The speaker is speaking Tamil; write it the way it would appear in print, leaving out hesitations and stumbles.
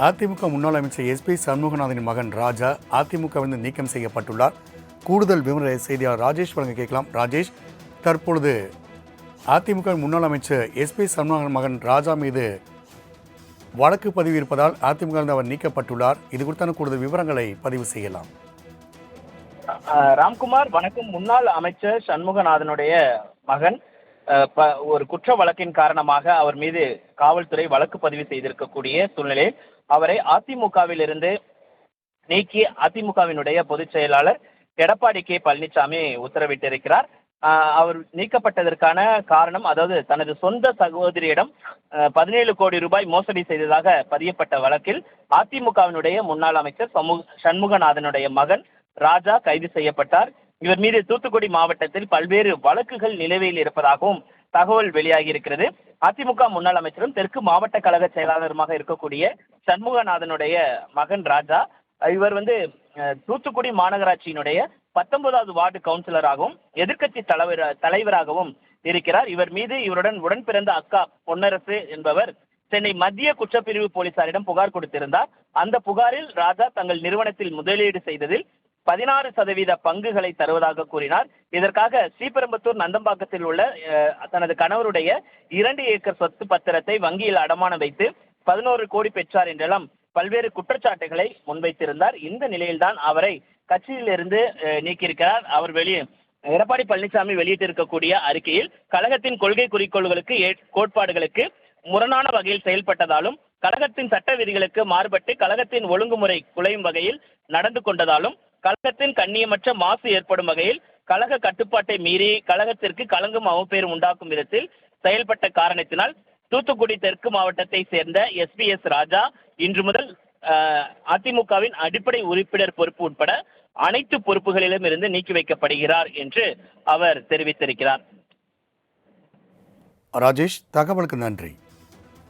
அதிமுக முன்னாள் அமைச்சர் எஸ்பி சண்முகநாதனின் மகன் ராஜா அதிமுகவிலிருந்து நீக்கம் செய்யப்பட்டுள்ளார். கூடுதல் விவர செய்தியாளர் ராஜேஷ் வழங்க கேட்கலாம். ராஜேஷ், தற்பொழுது அதிமுக முன்னாள் அமைச்சர் எஸ்பி சண்முகநாதன் மகன் ராஜா மீது வழக்கு பதிவு இருப்பதால் அதிமுக அவர் நீக்கப்பட்டுள்ளார். இது குறித்தான கூடுதல் விவரங்களை பதிவு செய்யலாம். ராம்குமார், வணக்கம். முன்னாள் அமைச்சர் சண்முகநாதனுடைய மகன் ஒரு குற்ற வழக்கின் காரணமாக அவர் மீது காவல்துறை வழக்கு பதிவு செய்திருக்கக்கூடிய சூழ்நிலையில் அவரை அதிமுகவில் இருந்து நீக்கி அதிமுகவினுடைய பொதுச் செயலாளர் எடப்பாடி கே பழனிசாமி உத்தரவிட்டிருக்கிறார். அவர் நீக்கப்பட்டதற்கான காரணம், அதாவது தனது சொந்த சகோதரியிடம் 17 கோடி ரூபாய் மோசடி செய்ததாக பதியப்பட்ட வழக்கில் அதிமுகவினுடைய முன்னாள் அமைச்சர் சண்முகநாதனுடைய மகன் ராஜா கைது செய்யப்பட்டார். இவர் மீது தூத்துக்குடி மாவட்டத்தில் பல்வேறு வழக்குகள் நிலுவையில் இருப்பதாகவும் தகவல் வெளியாகி இருக்கிறது. அதிமுக முன்னாள் அமைச்சரும் தெற்கு மாவட்ட கழக செயலாளருமாக இருக்கக்கூடிய சண்முகநாதனுடைய மகன் ராஜா, இவர் தூத்துக்குடி மாநகராட்சியினுடைய 19வது வார்டு கவுன்சிலராகவும் எதிர்க்கட்சி தலைவராகவும் இருக்கிறார். இவர் மீது இவருடன் உடன் பிறந்த அக்கா பொன்னரசு என்பவர் சென்னை மத்திய குற்றப்பிரிவு போலீசாரிடம் புகார் கொடுத்திருந்தார். அந்த புகாரில் ராஜா தங்கள் நிறுவனத்தில் முதலீடு செய்ததில் 16% பங்குகளை தருவதாக கூறினார். இதற்காக ஸ்ரீபெரும்புத்தூர் நந்தம்பாக்கத்தில் உள்ள தனது கணவருடைய 2 ஏக்கர் சொத்து பத்திரத்தை வங்கியில் அடமானம் வைத்து 11 கோடி பெற்றார் என்றெல்லாம் பல்வேறு குற்றச்சாட்டுகளை முன்வைத்திருந்தார். இந்த நிலையில்தான் அவரை கட்சியிலிருந்து நீக்கியிருக்கிறார். அவர் எடப்பாடி பழனிசாமி வெளியிட்டிருக்கக்கூடிய அறிக்கையில் கழகத்தின் கொள்கை குறிக்கோள்களுக்கு கோட்பாடுகளுக்கு முரணான வகையில் செயல்பட்டதாலும் கழகத்தின் சட்ட விதிகளுக்கு மாறுபட்டு கழகத்தின் ஒழுங்குமுறை குலையும் வகையில் நடந்து கொண்டதாலும் கழகத்தின் கண்ணியமற்ற மாசு ஏற்படும் வகையில் கழக கட்டுப்பாட்டை மீறி கழகத்திற்கு களங்கும் அவப்பேரும் உண்டாக்கும் விதத்தில் செயல்பட்ட காரணத்தினால் தூத்துக்குடி தெற்கு மாவட்டத்தை சேர்ந்த SBS ராஜா இன்று முதல் அதிமுகவின் அடிப்படை உறுப்பினர் பொறுப்பு உட்பட அனைத்து பொறுப்புகளிலும் இருந்து நீக்கி வைக்கப்படுகிறார் என்று அவர் தெரிவித்திருக்கிறார். ராஜேஷ், தகவலுக்கு நன்றி.